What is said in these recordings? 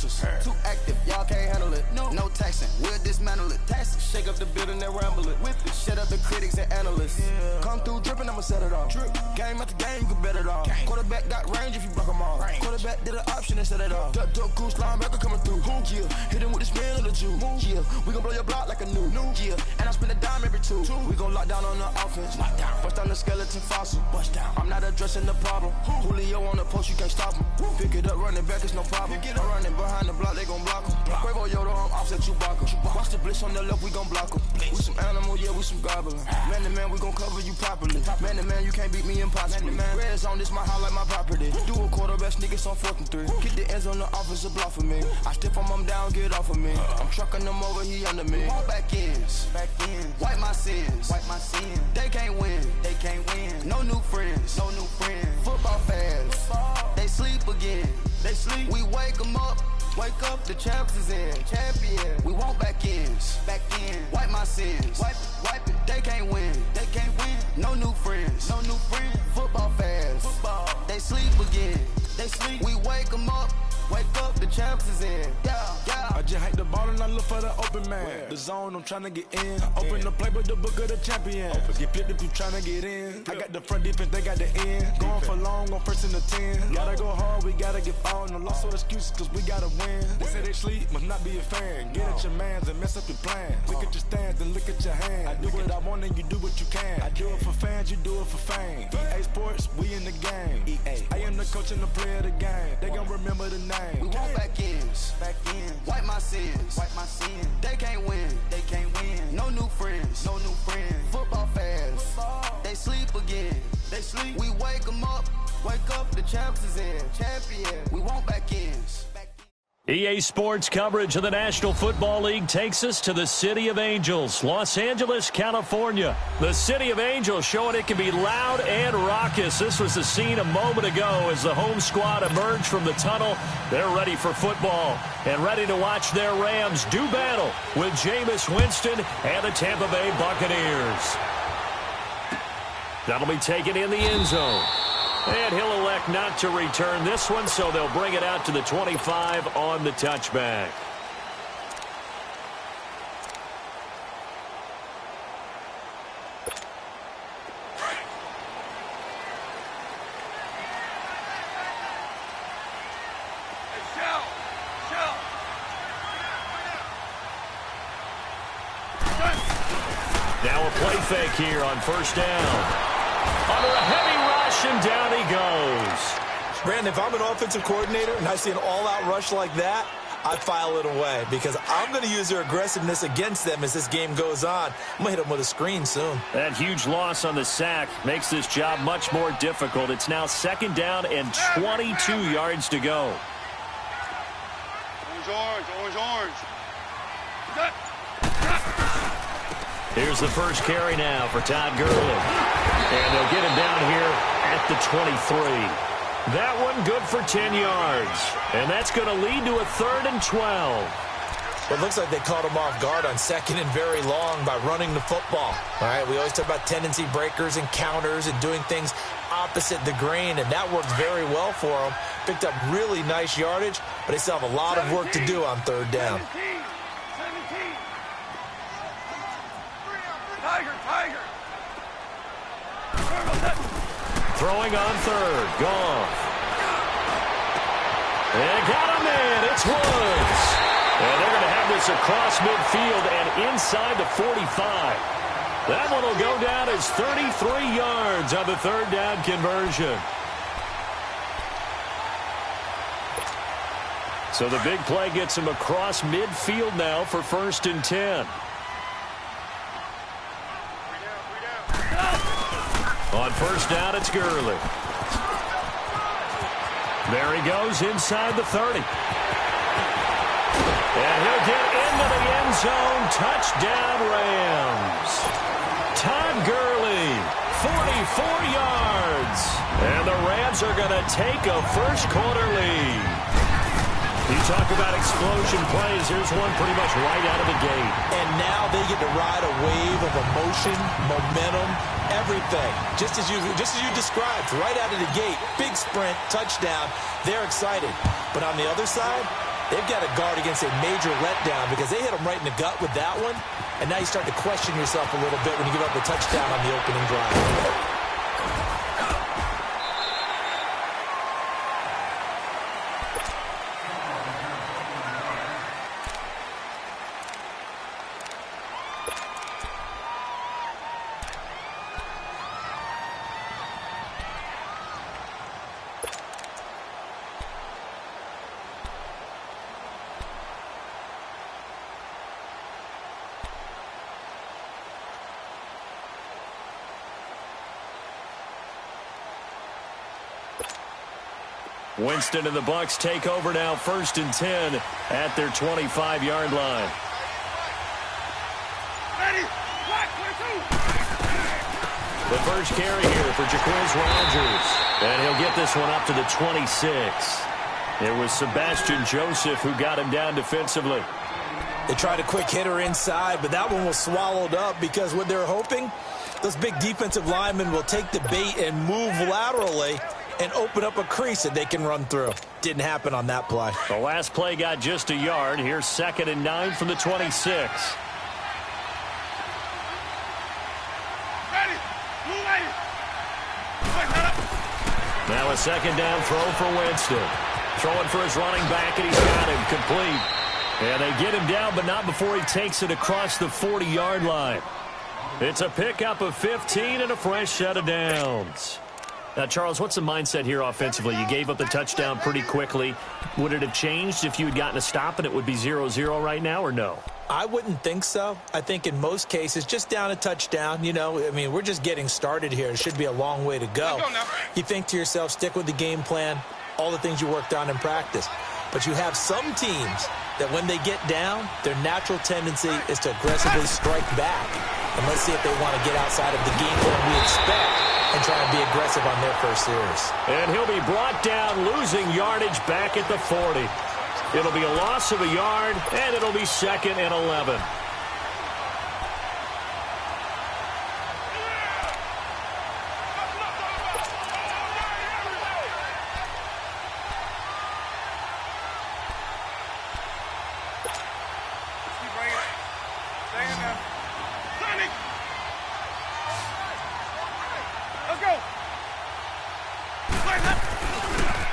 answers. Too active, y'all can't handle it. No taxing, we'll dismantle it. Shake up the building and ramble it. Whip it, shut up the critics and analysts. Come through dripping, I'ma set it off. Game after game, you can bet it off. Quarterback got range if you block them off. Quarterback did an option and set it off. Duck goose linebacker coming through. Yeah, hit him with the spin of the Jew. Yeah, we gon' blow your block like a new. Yeah, and I spend a dime every two. We gon' lock down on the offense. Bust down the skeleton fossil. I'm not addressing the problem. Julio on the post, you can't stop him. Pick it up, running back, it's no problem. I'm running behind the block, they gon' block him. Quavo Yoda, I'm offset Chewbacca. Watch the blitz on the left, we gon' block him. We some animal, yeah, we some goblin. Man to man, we gon' cover you properly. Man to man, you can't beat me impossibly. Red zone, this my house like my property. Do a quarterback sneakers on 4th and 3. Get the ends on the offensive block for me. I step on him down, get off of me. I'm trucking them over, he under me. Back ends, wipe my sins. They can't win, No new friends, Football fast, they sleep again. We wake them up. Wake up, the champs is in. Champion. We want back ends. Wipe my sins. Wipe it. They can't win. No new friends. Football fast. They sleep again. We wake them up. Wake up, the champs is in. Yeah. I just hate the ball and I look for the open man. The zone, I'm trying to get in. Open the playbook, the book of the champion. Get flipped if you trying to get in. I got the front defense, they got the end. Going for long, on 1st and 10. Gotta go hard, we gotta give all. No loss or excuses, cause we gotta win. They say they sleep, must not be a fan. Get at your mans and mess up your plan. Look at your stands and look at your hand. I do what I want and you do what you can. I do it for fans, you do it for fame. EA Sports, we in the game. I am the coach and the player of the game. They gon' remember the name. We want back ends. Wipe my sins. They can't win. No new friends. Football fast. They sleep again. We wake them up. Wake up, the champs is in. Champion. We want back ends. EA Sports coverage of the National Football League takes us to the City of Angels, Los Angeles, California. The City of Angels showing it can be loud and raucous. This was the scene a moment ago as the home squad emerged from the tunnel. They're ready for football and ready to watch their Rams do battle with Jameis Winston and the Tampa Bay Buccaneers. That'll be taken in the end zone. And he'll elect not to return this one, so they'll bring it out to the 25 on the touchback. Now a play fake here on 1st down. Under a heavy rush, and down he goes. Brandon, if I'm an offensive coordinator and I see an all-out rush like that, I file it away because I'm going to use their aggressiveness against them as this game goes on. I'm going to hit them with a screen soon. That huge loss on the sack makes this job much more difficult. It's now 2nd down and 22 yards to go. Orange. Here's the first carry now for Todd Gurley. And they'll get him down here at the 23. That one good for 10 yards. And that's going to lead to a 3rd and 12. Well, it looks like they caught him off guard on 2nd and very long by running the football. All right, we always talk about tendency breakers and counters and doing things opposite the grain, and that worked very well for them. Picked up really nice yardage, but they still have a lot of work to do on 3rd down. Tiger. Throwing on 3rd. Goff. And got him in. It's Woods. And they're going to have this across midfield and inside the 45. That one will go down as 33 yards on the 3rd down conversion. So the big play gets him across midfield now for 1st and 10. On 1st down, it's Gurley. There he goes inside the 30. And he'll get into the end zone. Touchdown, Rams. Todd Gurley, 44 yards. And the Rams are going to take a first-quarter lead. You talk about explosion plays. Here's one pretty much right out of the gate. And now they get to ride a wave of emotion, momentum, everything. Just as you described, right out of the gate. Big sprint, touchdown. They're excited. But on the other side, they've got to guard against a major letdown because they hit them right in the gut with that one. And now you start to question yourself a little bit when you give up the touchdown on the opening drive. Winston and the Bucs take over now, 1st and 10 at their 25-yard line. Ready? The first carry here for Jaquez Rogers. And he'll get this one up to the 26. It was Sebastian Joseph who got him down defensively. They tried a quick hitter inside, but that one was swallowed up because what they're hoping, those big defensive linemen will take the bait and move laterally and open up a crease that they can run through. Didn't happen on that play. The last play got just a yard. Here's 2nd and 9 from the 26. Ready? Move ready. Now a 2nd down throw for Winston. Throwing for his running back, and he's got him complete. And they get him down, but not before he takes it across the 40-yard line. It's a pickup of 15 and a fresh set of downs. Now, Charles, what's the mindset here offensively? You gave up the touchdown pretty quickly. Would it have changed if you had gotten a stop and it would be 0-0 right now, or no? I wouldn't think so. I think in most cases, just down a touchdown, you know, I mean, we're just getting started here. It should be a long way to go. You think to yourself, stick with the game plan, all the things you worked on in practice. But you have some teams that when they get down, their natural tendency is to aggressively strike back. And let's see if they want to get outside of the game plan we expect and try and be aggressive on their first series. And he'll be brought down, losing yardage back at the 40. It'll be a loss of a yard, and it'll be 2nd and 11.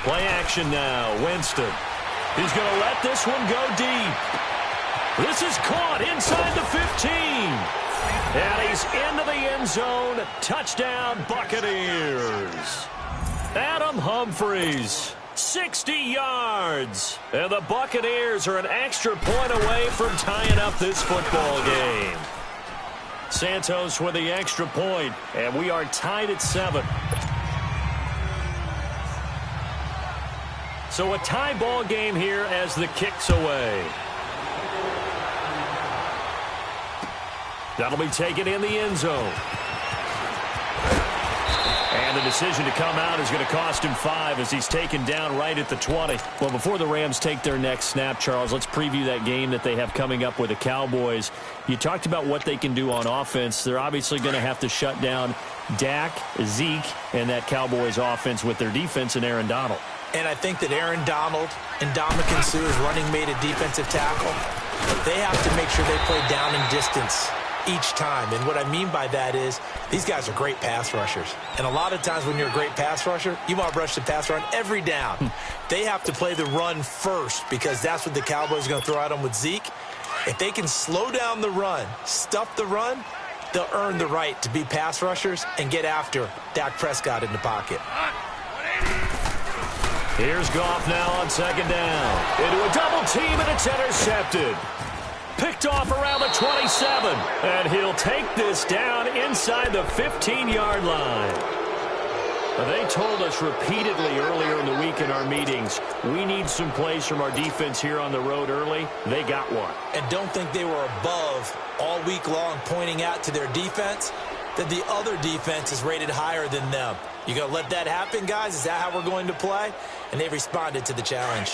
Play action now. Winston. He's going to let this one go deep. This is caught inside the 15. And he's into the end zone. Touchdown, Buccaneers. Adam Humphries, 60 yards. And the Buccaneers are an extra point away from tying up this football game. Santos with the extra point, and we are tied at 7. So a tie ball game here as the kick's away. That'll be taken in the end zone. And the decision to come out is going to cost him 5 as he's taken down right at the 20. Well, before the Rams take their next snap, Charles, let's preview that game that they have coming up with the Cowboys. You talked about what they can do on offense. They're obviously going to have to shut down Dak, Zeke, and that Cowboys offense with their defense and Aaron Donald. And I think that Aaron Donald and Dominican Suh, his running mate at defensive tackle, they have to make sure they play down and distance each time. And what I mean by that is these guys are great pass rushers. And a lot of times when you're a great pass rusher, you want to rush the pass run every down. They have to play the run first because that's what the Cowboys are going to throw at them with Zeke. If they can slow down the run, stuff the run, they'll earn the right to be pass rushers and get after Dak Prescott in the pocket. Here's Goff now on 2nd down. Into a double team, and it's intercepted. Picked off around the 27. And he'll take this down inside the 15-yard line. They told us repeatedly earlier in the week in our meetings, we need some plays from our defense here on the road early. They got one. And don't think they were above all week long pointing out to their defense that the other defense is rated higher than them. You going to let that happen, guys? Is that how we're going to play? And they responded to the challenge.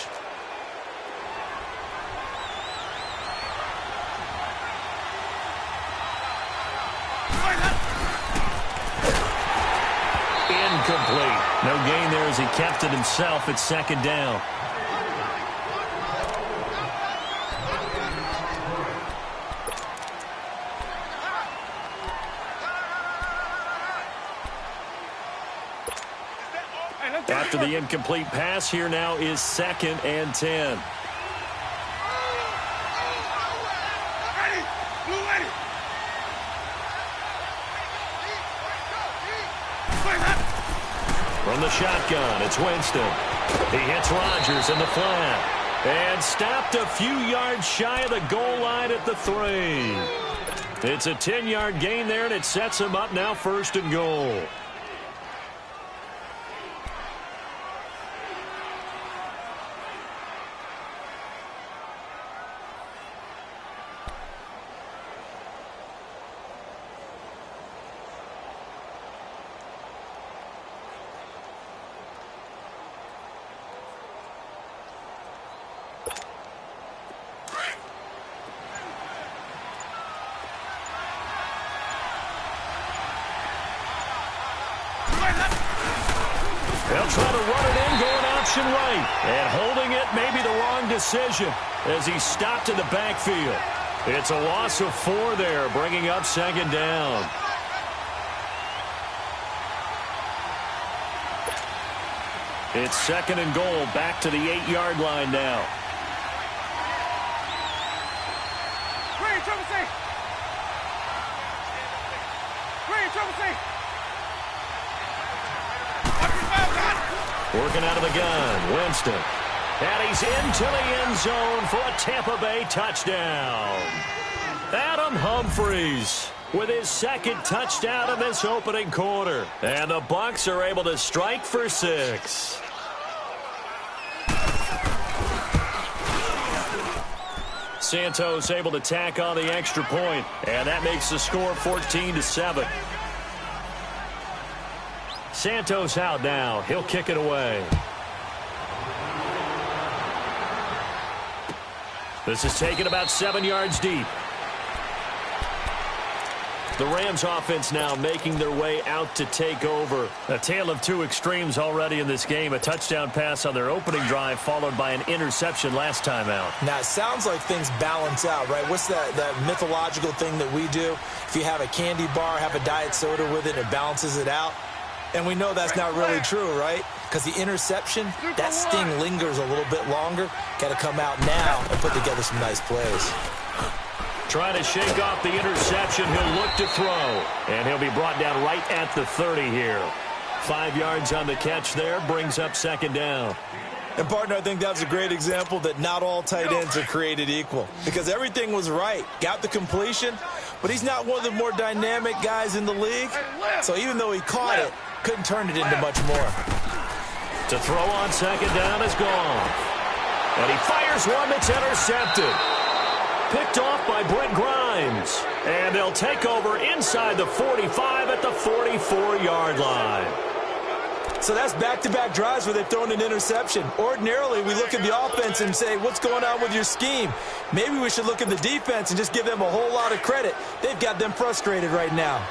Incomplete. No gain there as he kept it himself at 2nd down. After the incomplete pass, here now is 2nd and 10. From the shotgun, it's Winston. He hits Rodgers in the flat. And stopped a few yards shy of the goal line at the 3. It's a 10-yard gain there, and it sets him up now 1st and goal. They'll try to run it in, going option right. And holding it may be the wrong decision as he stopped in the backfield. It's a loss of 4 there, bringing up 2nd down. It's 2nd and goal, back to the 8-yard line now. Working out of the gun, Winston. And he's into the end zone for a Tampa Bay touchdown. Adam Humphries with his 2nd touchdown in this opening quarter. And the Bucs are able to strike for 6. Santos able to tack on the extra point, and that makes the score 14-7. Santos out now. He'll kick it away. This is taken about 7 yards deep. The Rams offense now making their way out to take over. A tale of 2 extremes already in this game. A touchdown pass on their opening drive followed by an interception last time out. Now, it sounds like things balance out, right? What's that mythological thing that we do? If you have a candy bar, have a diet soda with it, it balances it out. And we know that's not really true, right? Because the interception, that sting lingers a little bit longer. Got to come out now and put together some nice plays. Trying to shake off the interception. He'll look to throw. And he'll be brought down right at the 30 here. 5 yards on the catch there. Brings up 2nd down. And, partner, I think that was a great example that not all tight ends are created equal. Because everything was right. Got the completion. But he's not one of the more dynamic guys in the league. So even though he caught it, couldn't turn it into much more. To throw on 2nd down is gone. And he fires one that's intercepted. Picked off by Brent Grimes. And they'll take over inside the 45 at the 44-yard line. So that's back-to-back drives where they've thrown an interception. Ordinarily, we look at the offense and say, what's going on with your scheme? Maybe we should look at the defense and just give them a whole lot of credit. They've got them frustrated right now.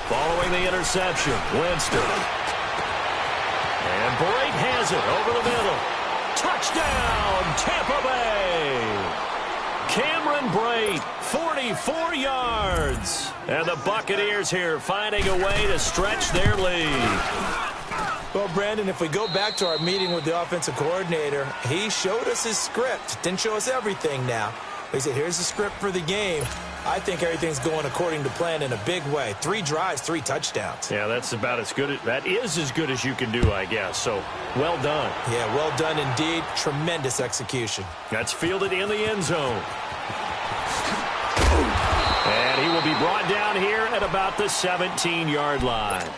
Following the interception, Winston. And Brate has it over the middle. Touchdown, Tampa Bay. Cameron Brate, 44 yards. And the Buccaneers here finding a way to stretch their lead. Well, Brandon, if we go back to our meeting with the offensive coordinator, he showed us his script. Didn't show us everything now. He said, here's the script for the game. I think everything's going according to plan in a big way. 3 drives, 3 touchdowns. Yeah, that's about as good. That is as good as you can do, I guess. So, well done. Yeah, well done indeed. Tremendous execution. That's fielded in the end zone. And he will be brought down here at about the 17-yard line.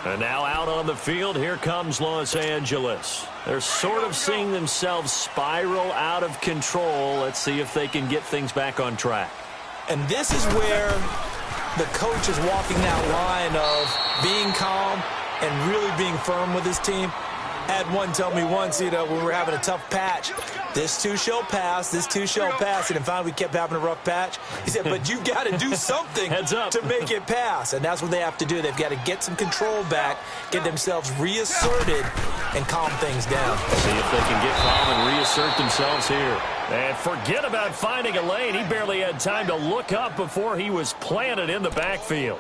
And now out on the field, here comes Los Angeles. They're sort of seeing themselves spiral out of control. Let's see if they can get things back on track. And this is where the coach is walking that line of being calm and really being firm with his team. Had one tell me once, when we were having a tough patch, this too shall pass, this too shall pass. And finally, we kept having a rough patch. He said, but you got to do something to make it pass. And that's what they have to do. They've got to get some control back, get themselves reasserted, and calm things down. See if they can get calm and reassert themselves here. And forget about finding a lane. He barely had time to look up before he was planted in the backfield.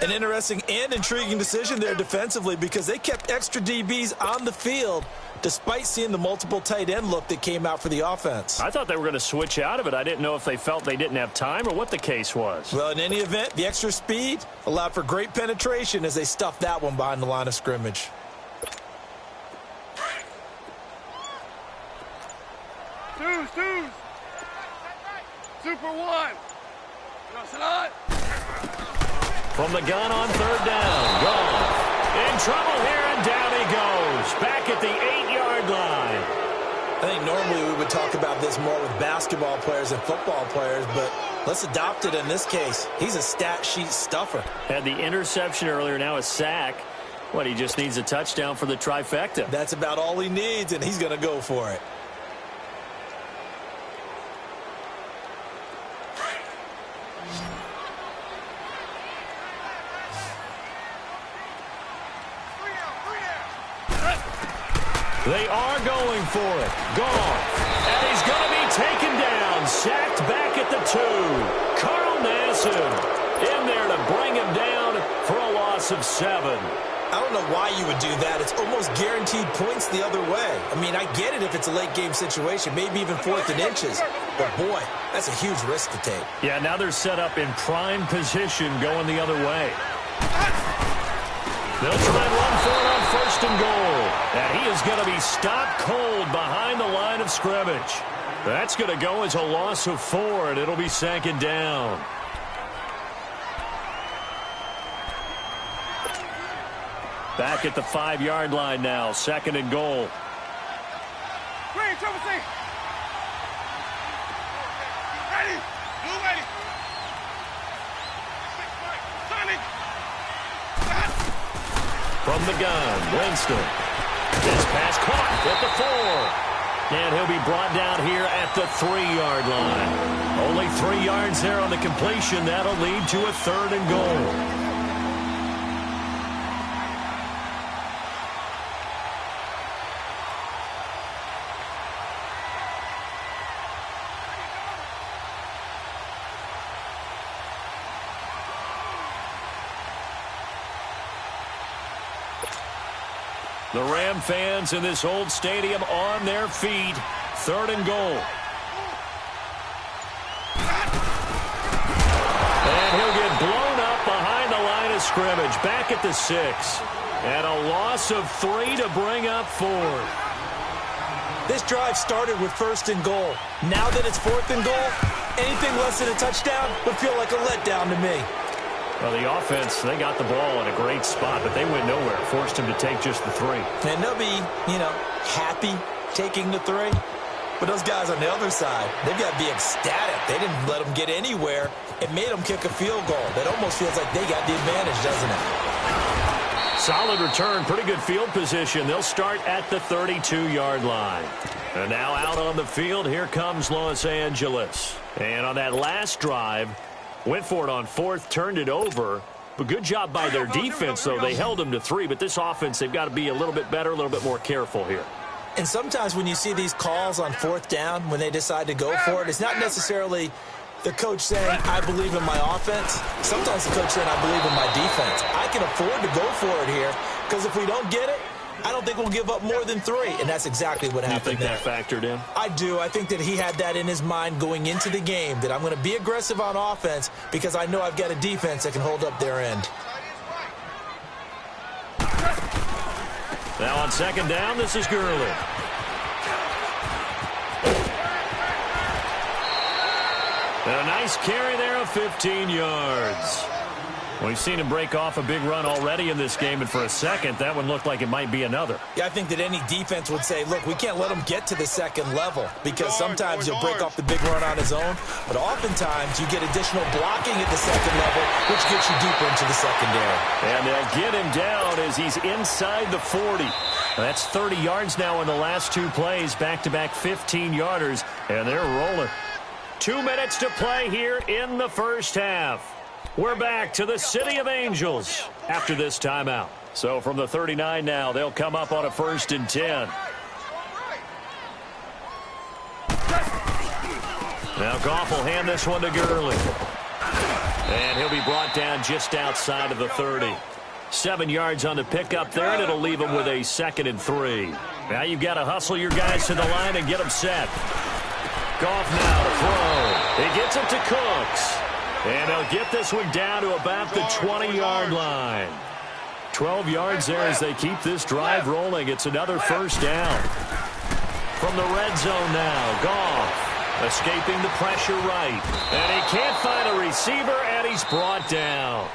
An interesting and intriguing decision there defensively because they kept extra DBs on the field despite seeing the multiple tight end look that came out for the offense. I thought they were going to switch out of it. I didn't know if they felt they didn't have time or what the case was. Well, in any event, the extra speed allowed for great penetration as they stuffed that one behind the line of scrimmage. Twos. Super one. No, it's not. From the gun on third down. Gone. In trouble here, and down he goes. Back at the 8-yard line. I think normally we would talk about this more with basketball players and football players, but let's adopt it in this case. He's a stat sheet stuffer. Had the interception earlier, now a sack. What, he just needs a touchdown for the trifecta. That's about all he needs, and he's going to go for it. They are going for it. Gone. And he's going to be taken down. Sacked back at the 2. Carl Nassib in there to bring him down for a loss of 7. I don't know why you would do that. It's almost guaranteed points the other way. I mean, I get it if it's a late game situation, maybe even 4th and inches. But, boy, that's a huge risk to take. Yeah, now they're set up in prime position going the other way. They'll try and run for it on 1st and goal. And he is going to be stopped cold behind the line of scrimmage. That's going to go as a loss of 4, and it'll be 2nd down. Back at the 5-yard line now, 2nd and goal. Green, triple C. Ready. Blue ready. Sonic. From the gun, Winston. This pass caught at the 4. And he'll be brought down here at the 3-yard line. Only 3 yards there on the completion. That'll lead to a 3rd and goal. The Ram fans in this old stadium on their feet. 3rd and goal. And he'll get blown up behind the line of scrimmage. Back at the 6. And a loss of 3 to bring up 4. This drive started with 1st and goal. Now that it's 4th and goal, anything less than a touchdown would feel like a letdown to me. Well, the offense, they got the ball in a great spot, but they went nowhere. Forced him to take just the 3. And they'll be, happy taking the 3. But those guys on the other side, they've got to be ecstatic. They didn't let them get anywhere. It made them kick a field goal. That almost feels like they got the advantage, doesn't it? Solid return, pretty good field position. They'll start at the 32-yard line. And now out on the field, here comes Los Angeles. And on that last drive, went for it on 4th, turned it over. But good job by their defense, though. They held them to 3, but this offense, they've got to be a little bit better, a little bit more careful here. And sometimes when you see these calls on 4th down, when they decide to go for it, it's not necessarily the coach saying, I believe in my offense. Sometimes the coach saying, I believe in my defense. I can afford to go for it here, because if we don't get it, I don't think we'll give up more than 3, and that's exactly what happened there. You think that factored in? I do. I think that he had that in his mind going into the game, that I'm going to be aggressive on offense because I know I've got a defense that can hold up their end. Now on 2nd down, this is Gurley. And a nice carry there of 15 yards. We've seen him break off a big run already in this game, and for a second, that one looked like it might be another. Yeah, I think that any defense would say, look, we can't let him get to the 2nd level because sometimes he'll break off the big run on his own, but oftentimes you get additional blocking at the 2nd level, which gets you deeper into the secondary. And they'll get him down as he's inside the 40. That's 30 yards now in the last two plays, back-to-back 15-yarders, and they're rolling. 2 minutes to play here in the first half. We're back to the City of Angels after this timeout. So from the 39 now, they'll come up on a 1st and 10. Now Goff will hand this one to Gurley. And he'll be brought down just outside of the 30. 7 yards on the pickup there, and it'll leave him with a 2nd and 3. Now you've got to hustle your guys to the line and get them set. Goff now to throw. He gets it to Cooks. And they'll get this one down to about the 20-yard line. 12 yards there as they keep this drive rolling. It's another 1st down. From the red zone now, Goff escaping the pressure right. And he can't find a receiver, and he's brought down.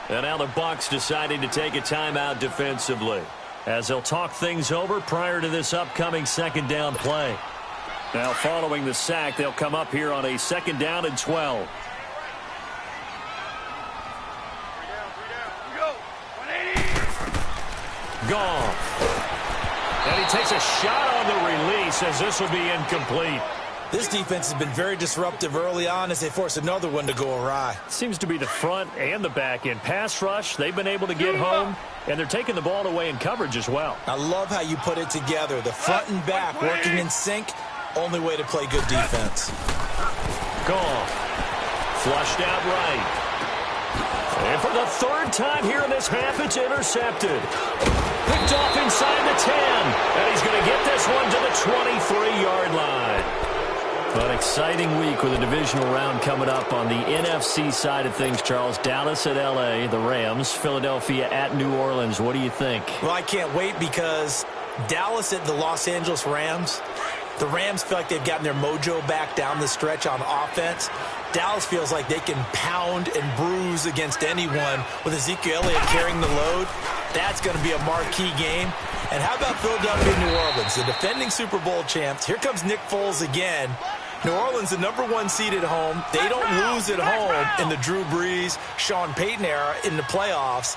And now the Bucs deciding to take a timeout defensively as they'll talk things over prior to this upcoming 2nd down play. Now following the sack, they'll come up here on a 2nd down and 12. Goff. And he takes a shot on the release as this will be incomplete. This defense has been very disruptive early on as they force another one to go awry. Seems to be the front and the back end. Pass rush, they've been able to get home, and they're taking the ball away in coverage as well. I love how you put it together. The front and back working in sync, only way to play good defense. Goff. Flushed out right. And for the 3rd time here in this half, it's intercepted. Picked off inside the 10. And he's going to get this one to the 23-yard line. An exciting week with a divisional round coming up on the NFC side of things, Charles. Dallas at L.A., the Rams. Philadelphia at New Orleans. What do you think? Well, I can't wait because Dallas at the Los Angeles Rams. The Rams feel like they've gotten their mojo back down the stretch on offense. Dallas feels like they can pound and bruise against anyone with Ezekiel Elliott carrying the load. That's going to be a marquee game. And how about Philadelphia and New Orleans, the defending Super Bowl champs? Here comes Nick Foles again. New Orleans, the #1 seed at home. They don't lose at home in the Drew Brees, Sean Payton era in the playoffs.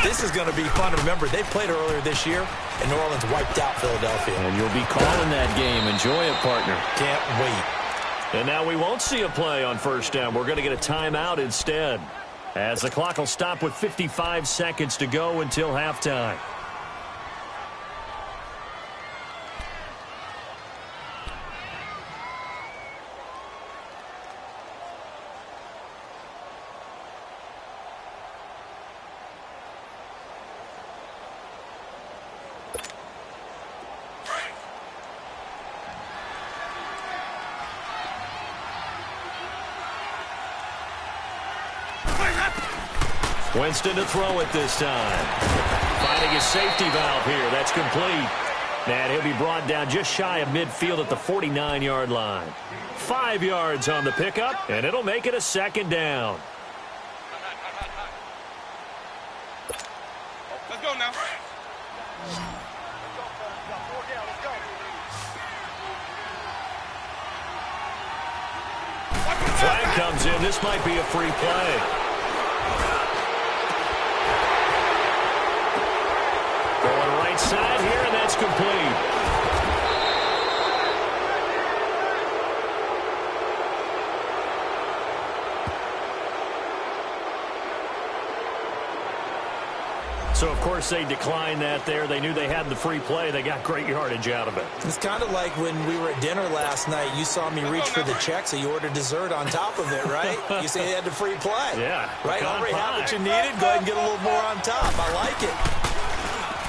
This is going to be fun to remember. They played earlier this year, and New Orleans wiped out Philadelphia. And you'll be calling that game. Enjoy it, partner. Can't wait. And now we won't see a play on 1st down. We're going to get a timeout instead, as the clock will stop with 55 seconds to go until halftime. Winston to throw it this time. Finding his safety valve here. That's complete. And he'll be brought down just shy of midfield at the 49-yard line. 5 yards on the pickup, and it'll make it a 2nd down. Let's go now. Flag comes in. This might be a free play. Going right side here, and that's complete. So, of course, they declined that there. They knew they had the free play. They got great yardage out of it. It's kind of like when we were at dinner last night. You saw me reach for the check, so you ordered dessert on top of it, right? You say you had the free play. Yeah. Right? Already had what you needed. Go ahead and get a little more on top. I like it.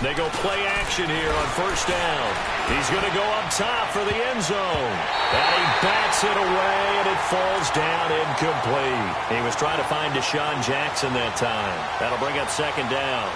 They go play action here on 1st down. He's going to go up top for the end zone. And he bats it away, and it falls down incomplete. He was trying to find Deshaun Jackson that time. That'll bring up 2nd down.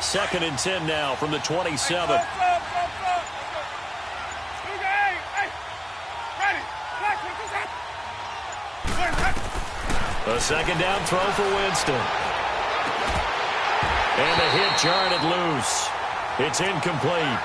Second and 10 now from the 27. A second down throw for Winston. And the hit jarred it loose. It's incomplete.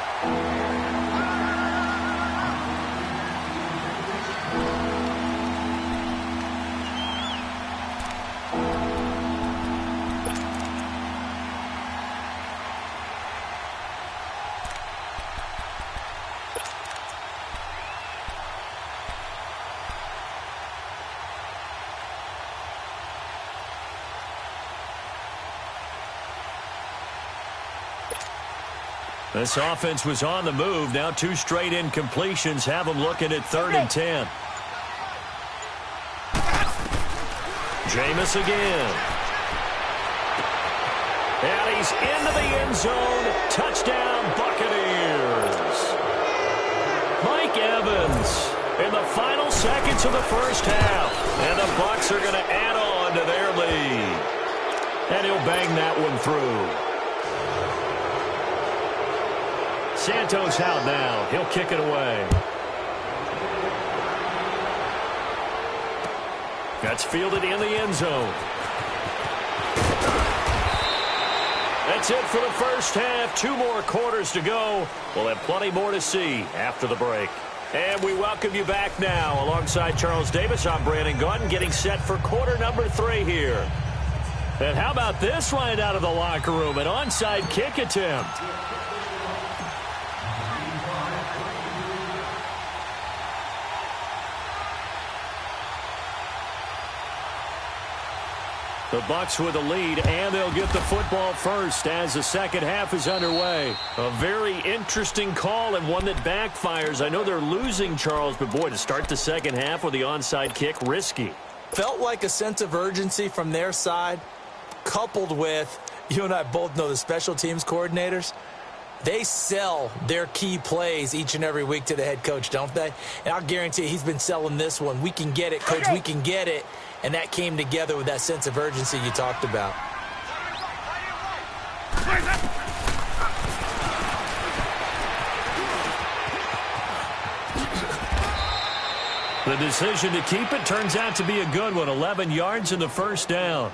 This offense was on the move. Now 2 straight incompletions have them looking at 3rd and 10. Jameis again. And he's into the end zone. Touchdown, Buccaneers. Mike Evans in the final seconds of the first half. And the Bucs are going to add on to their lead. And he'll bang that one through. Santos out now. He'll kick it away. That's fielded in the end zone. That's it for the first half. 2 more quarters to go. We'll have plenty more to see after the break. And we welcome you back now. Alongside Charles Davis, I'm Brandon Gaudin, getting set for quarter number 3 here. And how about this right out of the locker room? An onside kick attempt. The Bucs with a lead, and they'll get the football first as the second half is underway. A very interesting call and one that backfires. I know they're losing, Charles, but boy, to start the second half with the onside kick, risky. Felt like a sense of urgency from their side, coupled with, you and I both know the special teams coordinators. They sell their key plays each and every week to the head coach, don't they? And I'll guarantee you he's been selling this one. We can get it, coach, we can get it. And that came together with that sense of urgency you talked about. The decision to keep it turns out to be a good one. 11 yards in the first down.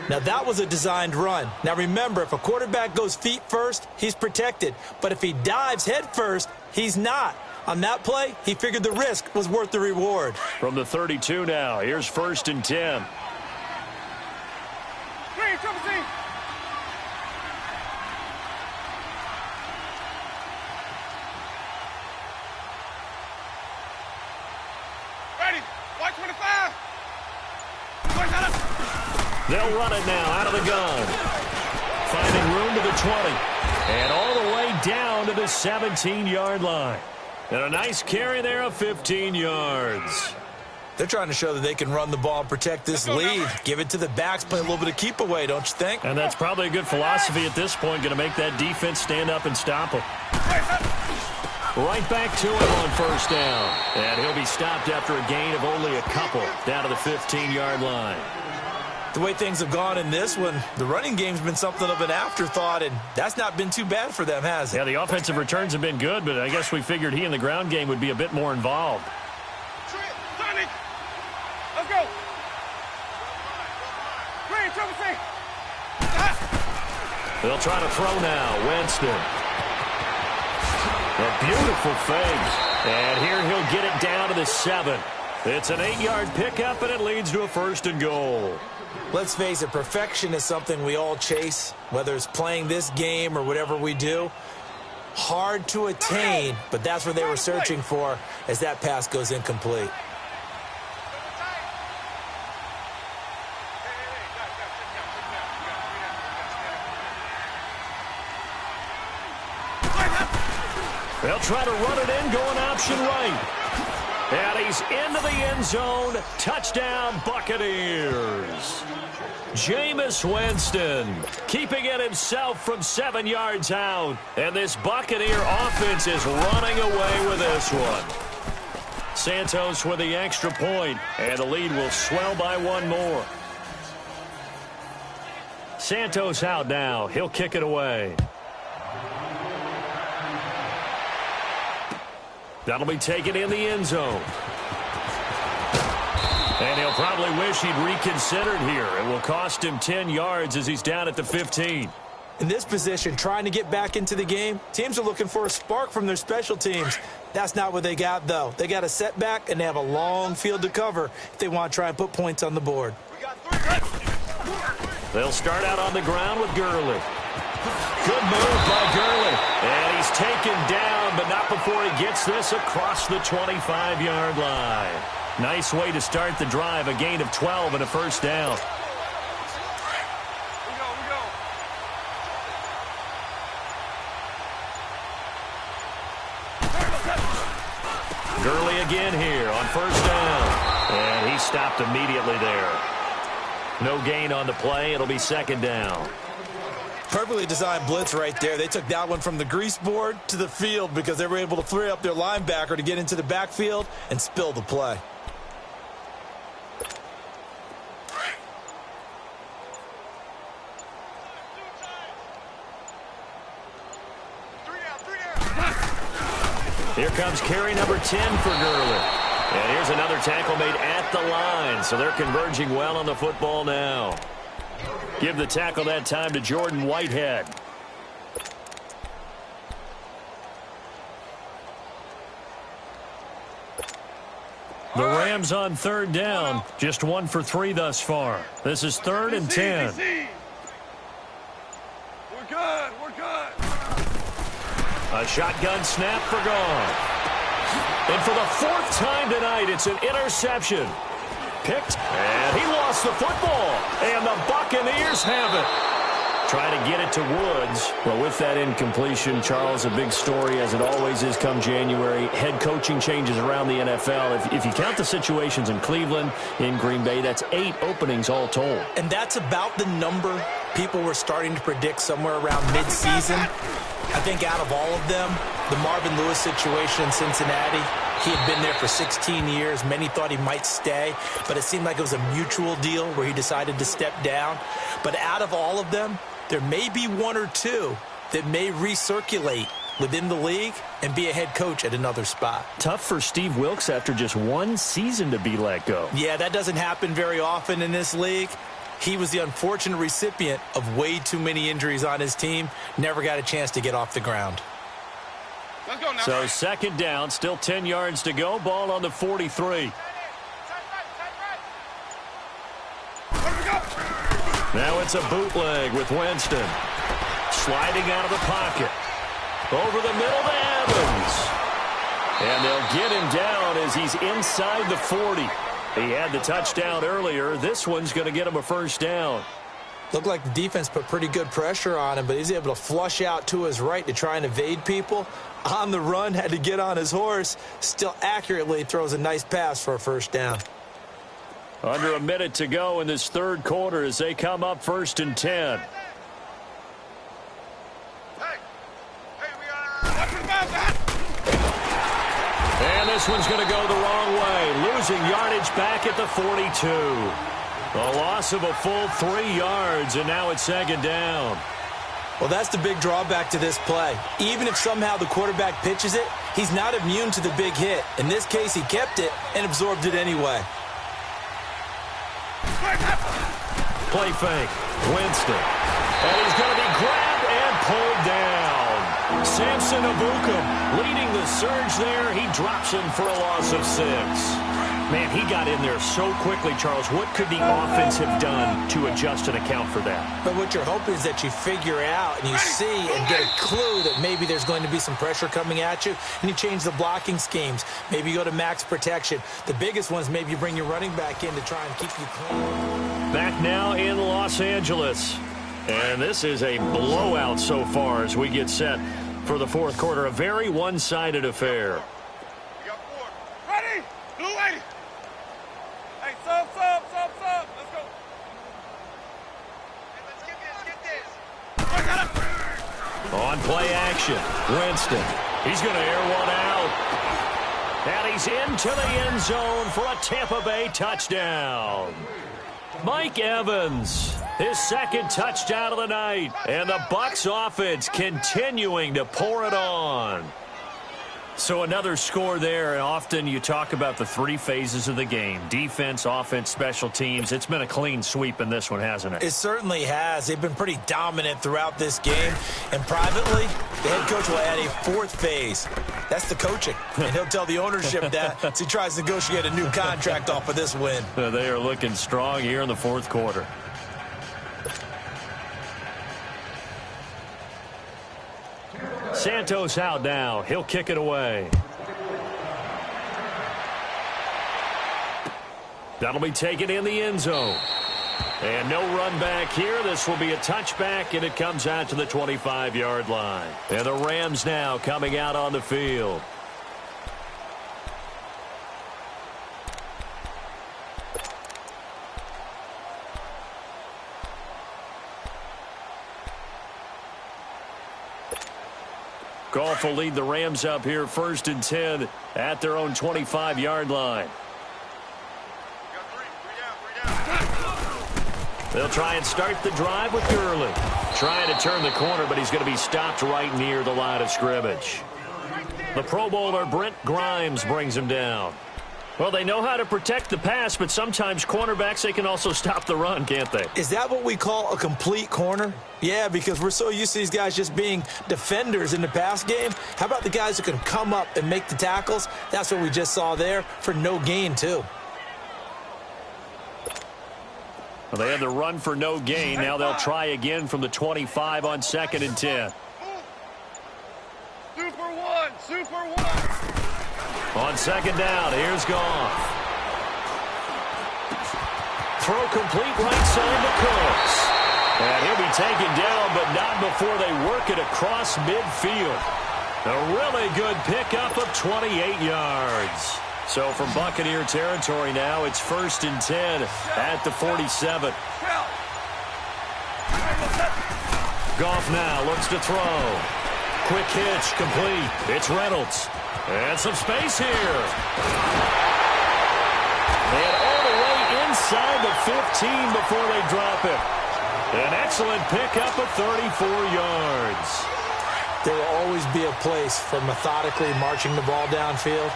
Now, that was a designed run. Now, remember, if a quarterback goes feet first, he's protected. But if he dives head first, he's not. On that play, he figured the risk was worth the reward. From the 32 now, here's 1st and 10. Green, triple C. Ready, 125. They'll run it now out of the gun. Finding room to the 20. And all the way down to the 17-yard line. And a nice carry there of 15 yards. They're trying to show that they can run the ball and protect this lead. Give it to the backs, play a little bit of keep away, don't you think? And that's probably a good philosophy at this point, going to make that defense stand up and stop them. Right back to him on 1st down. And he'll be stopped after a gain of only a couple down to the 15-yard line. The way things have gone in this one, the running game's been something of an afterthought, and that's not been too bad for them, has it? Yeah, the offensive returns have been good, but I guess we figured he in the ground game would be a bit more involved. Let's go. Green, triple C. They'll try to throw now. Winston. A beautiful fake. And here he'll get it down to the 7. It's an 8-yard pickup, and it leads to a 1st and goal. Let's face it, perfection is something we all chase, whether it's playing this game or whatever we do. Hard to attain, but that's what they were searching for as that pass goes incomplete. They'll try to run it in, going option right. And he's into the end zone. Touchdown, Buccaneers. Jameis Winston keeping it himself from 7 yards out. And this Buccaneer offense is running away with this one. Santos with the extra point, and the lead will swell by 1 more. Santos out now. He'll kick it away. That'll be taken in the end zone. And he'll probably wish he'd reconsidered here. It will cost him 10 yards as he's down at the 15. In this position, trying to get back into the game, teams are looking for a spark from their special teams. That's not what they got, though. They got a setback, and they have a long field to cover if they want to try and put points on the board. They'll start out on the ground with Gurley. Good move by Gurley. And he's taken down, but not before he gets this across the 25-yard line. Nice way to start the drive, a gain of 12 and a first down. Gurley again here on first down. And he stopped immediately there. No gain on the play. It'll be second down. Perfectly designed blitz right there. They took that one from the grease board to the field because they were able to free up their linebacker to get into the backfield and spill the play. Here comes carry number 10 for Gurley. And here's another tackle made at the line. So they're converging well on the football now. Give the tackle that time to Jordan Whitehead. The Rams on third down. Just 1 for 3 thus far. This is 3rd and 10. We're good. We're good. A shotgun snap for Goff. And for the 4th time tonight, it's an interception. Picked, and he lost the football. And the Buccaneers have it. Try to get it to Woods. Well, with that incompletion, Charles, a big story, as it always is come January. Head coaching changes around the NFL. If you count the situations in Cleveland, in Green Bay, that's 8 openings all told. And that's about the number people were starting to predict somewhere around midseason. I think out of all of them, the Marvin Lewis situation in Cincinnati, he had been there for 16 years. Many thought he might stay, but it seemed like it was a mutual deal where he decided to step down. But out of all of them, there may be 1 or 2 that may recirculate within the league and be a head coach at another spot. Tough for Steve Wilks after just 1 season to be let go. Yeah, that doesn't happen very often in this league. He was the unfortunate recipient of way too many injuries on his team. Never got a chance to get off the ground. Let's go now. So second down, still 10 yards to go. Ball on the 43. Now it's a bootleg with Winston. Sliding out of the pocket. Over the middle to Evans. And they'll get him down as he's inside the 40. He had the touchdown earlier. This one's going to get him a first down. Looked like the defense put pretty good pressure on him, but he's able to flush out to his right to try and evade people. On the run, had to get on his horse. Still accurately throws a nice pass for a first down. Under a minute to go in this third quarter as they come up 1st and 10. And this one's going to go the wrong way. Losing yardage back at the 42. A loss of a full 3 yards, and now it's second down. Well, that's the big drawback to this play. Even if somehow the quarterback pitches it, he's not immune to the big hit. In this case, he kept it and absorbed it anyway. Play fake. Winston. And he's going to be grabbed and pulled down. Samson Abukum leading the surge there. He drops him for a loss of 6. Man, he got in there so quickly, Charles. What could the offense have done to adjust and account for that? But what you're hoping is that you figure out and you see and get a clue that maybe there's going to be some pressure coming at you, and you change the blocking schemes. Maybe you go to max protection. The biggest ones, maybe you bring your running back in to try and keep you clean. Back now in Los Angeles. And this is a blowout so far as we get set for the fourth quarter. A very one-sided affair. We got 4. Ready? Blue 80. Hey, sub. Let's go. Hey, let's get this. On play action, Winston. He's going to air one out. And he's into the end zone for a Tampa Bay touchdown. Mike Evans, his second touchdown of the night. And the Bucs offense continuing to pour it on. So another score there, and often you talk about the three phases of the game. Defense, offense, special teams. It's been a clean sweep in this one, hasn't it? It certainly has. They've been pretty dominant throughout this game. And privately, the head coach will add a fourth phase. That's the coaching. And he'll tell the ownership that as he tries to negotiate a new contract off of this win. They are looking strong here in the fourth quarter. Santos out now. He'll kick it away. That'll be taken in the end zone. And no run back here. This will be a touchback, and it comes out to the 25-yard line. And the Rams now coming out on the field. Goff will lead the Rams up here 1st and 10 at their own 25-yard line. They'll try and start the drive with Gurley. Trying to turn the corner, but he's going to be stopped right near the line of scrimmage. The Pro Bowler Brent Grimes brings him down. Well, they know how to protect the pass, but sometimes cornerbacks, they can also stop the run, can't they? Is that what we call a complete corner? Yeah, because we're so used to these guys just being defenders in the pass game. How about the guys who can come up and make the tackles? That's what we just saw there for no gain, too. Well, they had the run for no gain. Now they'll try again from the 25 on 2nd and 10. Super one, super one. On 2nd down, here's Goff. Throw complete right side to Cooks. And he'll be taken down, but not before they work it across midfield. A really good pickup of 28 yards. So from Buccaneer territory now, it's 1st and 10 at the 47. Goff now looks to throw. Quick hitch, complete. It's Reynolds. And some space here. And all the way inside the 15 before they drop it. An excellent pickup of 34 yards. There will always be a place for methodically marching the ball downfield.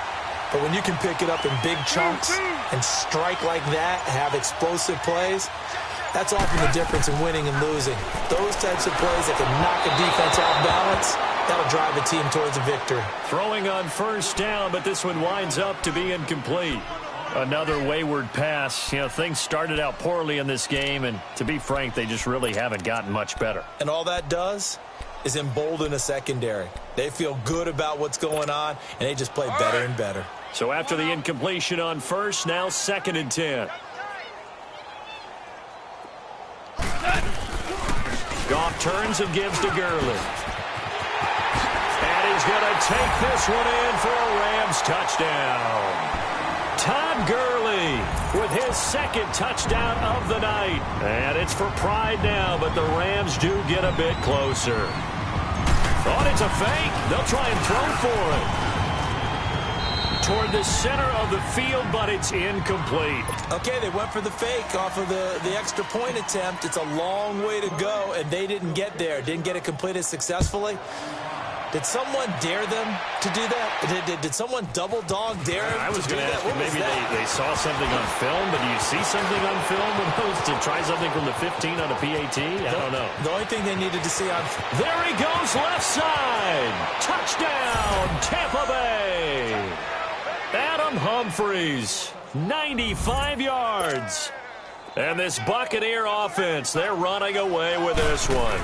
But when you can pick it up in big chunks and strike like that, have explosive plays, that's often the difference in winning and losing. Those types of plays that can knock a defense off balance, that'll drive a team towards a victory. Throwing on 1st down, but this one winds up to be incomplete. Another wayward pass. You know, things started out poorly in this game, and to be frank, they just really haven't gotten much better. And all that does is embolden a secondary. They feel good about what's going on, and they just play better and better. So after the incompletion on 1st, now 2nd and 10. Goff turns and gives to Gurley. And he's going to take this one in for a Rams touchdown. Todd Gurley with his 2nd touchdown of the night. And it's for pride now, but the Rams do get a bit closer. Oh, it's a fake. They'll try and throw for it. Toward the center of the field, but it's incomplete. Okay, they went for the fake off of the extra point attempt. It's a long way to go, and they didn't get there. Didn't get it completed successfully. Did someone dare them to do that? Did someone double dog dare them? I was going to ask you, maybe they saw something on film, but do you see something on film with those to try something from the 15 on a PAT? I don't know. The only thing they needed to see on... There he goes, left side. Touchdown, Tampa Bay. Adam Humphries, 95 yards. And this Buccaneer offense, they're running away with this one.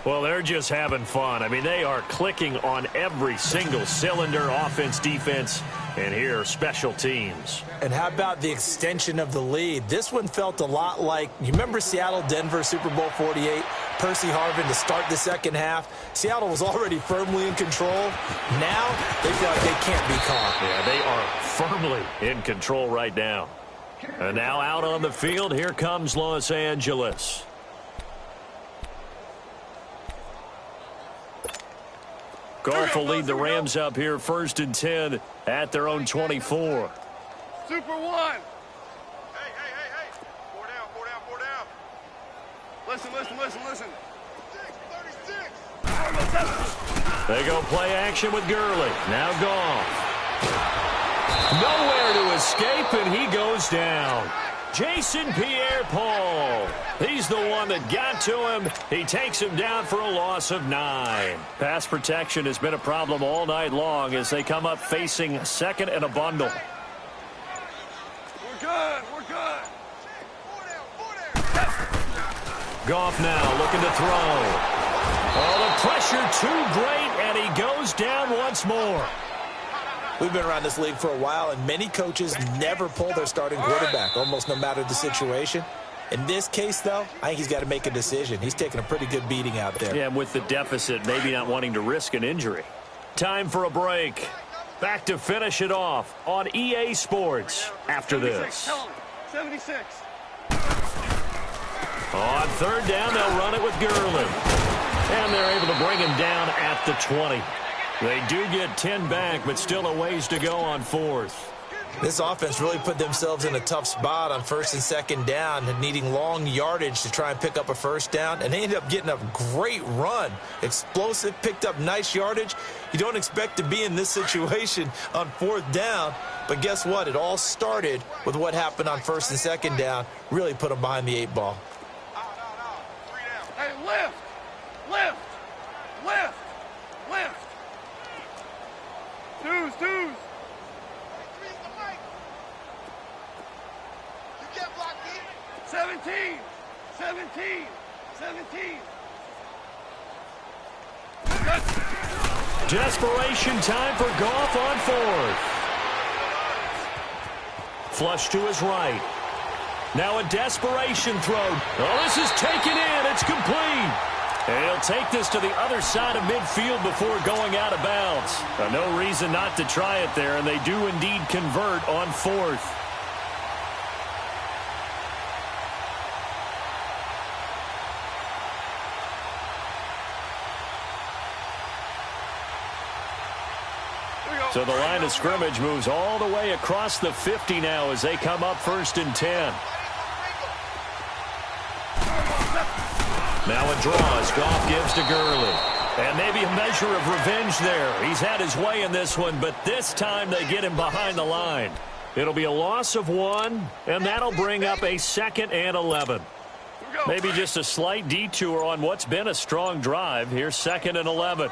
Well, they're just having fun. I mean, they are clicking on every single cylinder, offense, defense, and here, special teams. And how about the extension of the lead? This one felt a lot like, you remember Seattle-Denver Super Bowl 48? Percy Harvin to start the second half. Seattle was already firmly in control. Now, they feel like they can't be caught. Yeah, they are firmly in control right now. And now out on the field, here comes Los Angeles. Goff will lead the Rams up here 1st and 10 at their own 24. Super one. Hey. 4 down. Listen. 36. They go play action with Gurley. Now Goff. Nowhere to escape, and he goes down. Jason Pierre-Paul. He's the one that got to him. He takes him down for a loss of 9. Pass protection has been a problem all night long as they come up facing second and a bundle. We're good. We're good. Goff now looking to throw. Oh, the pressure too great, and he goes down once more. We've been around this league for a while, and many coaches never pull their starting quarterback, almost no matter the situation. In this case, though, I think he's got to make a decision. He's taking a pretty good beating out there. Yeah, and with the deficit, maybe not wanting to risk an injury. Time for a break. Back to finish it off on EA Sports after this. 76. On third down, they'll run it with Gurley. And they're able to bring him down at the 20. They do get 10 back, but still a ways to go on fourth. This offense really put themselves in a tough spot on first and second down, needing long yardage to try and pick up a first down, and they ended up getting a great run. Explosive, picked up nice yardage. You don't expect to be in this situation on fourth down, but guess what? It all started with what happened on first and second down. Really put them behind the 8 ball. Hey, lift! Lift! Lift! Lift! Deuce! 17! 17! 17! Desperation time for Goff on fourth. Flush to his right. Now a desperation throw. Oh, this is taken in. It's complete. And he'll take this to the other side of midfield before going out of bounds. No reason not to try it there, and they do indeed convert on fourth. So the line of scrimmage moves all the way across the 50 now as they come up first and 10. Now a draw as Goff gives to Gurley. And maybe a measure of revenge there. He's had his way in this one, but this time they get him behind the line. It'll be a loss of 1, and that'll bring up a 2nd and 11. Maybe just a slight detour on what's been a strong drive. Here's 2nd and 11.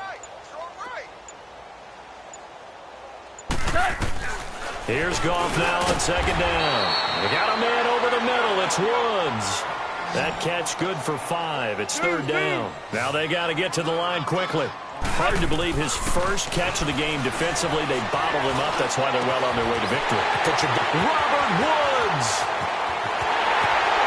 Here's Goff now on 2nd down. They got a man over the middle. It's Woods. That catch good for 5. It's 3rd down. Now they got to get to the line quickly. Hard to believe his first catch of the game defensively. They bottled him up. That's why they're well on their way to victory. Robert Woods.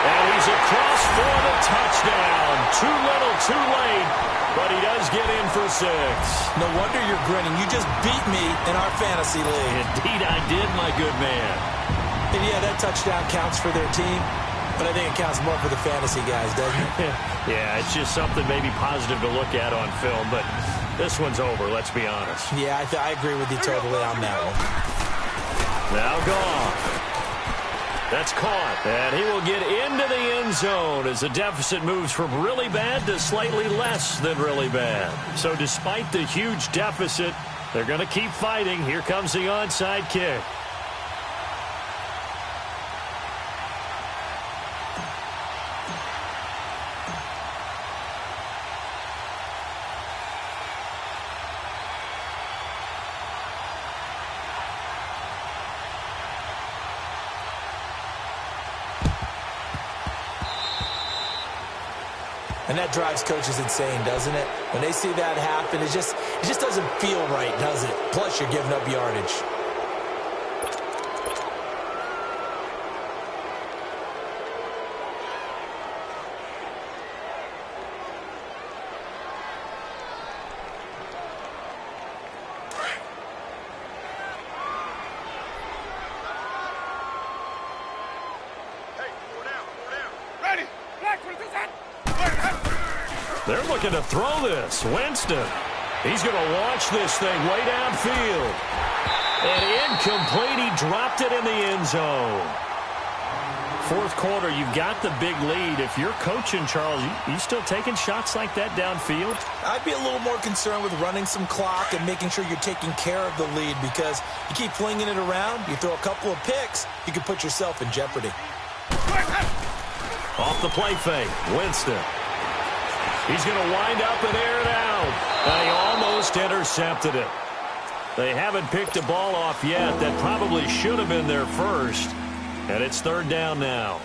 And he's across for the touchdown. Too little, too late. But he does get in for 6. No wonder you're grinning. You just beat me in our fantasy league. Indeed I did, my good man. And yeah, that touchdown counts for their team. But I think it counts more for the fantasy guys, doesn't it? Yeah, it's just something maybe positive to look at on film. But this one's over, let's be honest. Yeah, I agree with you totally on that one. Now Goff. That's caught, and he will get into the end zone as the deficit moves from really bad to slightly less than really bad. So despite the huge deficit, they're going to keep fighting. Here comes the onside kick. And that drives coaches insane, doesn't it? When they see that happen, it just doesn't feel right, does it? Plus, you're giving up yardage. They're looking to throw this. Winston. He's going to launch this thing way downfield. And incomplete. He dropped it in the end zone. Fourth quarter, you've got the big lead. If you're coaching, Charles, you still taking shots like that downfield? I'd be a little more concerned with running some clock and making sure you're taking care of the lead, because you keep flinging it around, you throw a couple of picks, you can put yourself in jeopardy. Off the play fake, Winston. He's going to wind up and air it out. And he almost intercepted it. They haven't picked a ball off yet. That probably should have been their first. And it's third down now.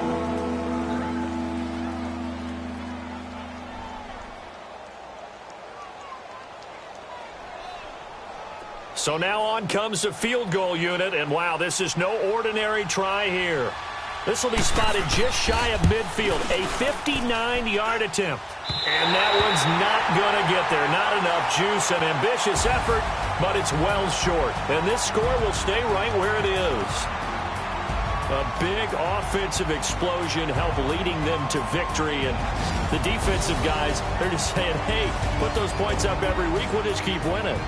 So now on comes the field goal unit. And wow, this is no ordinary try here. This will be spotted just shy of midfield. A 59-yard attempt. And that one's not going to get there. Not enough juice. An ambitious effort, but it's well short. And this score will stay right where it is. A big offensive explosion helped leading them to victory. And the defensive guys, they're just saying, hey, put those points up every week. We'll just keep winning.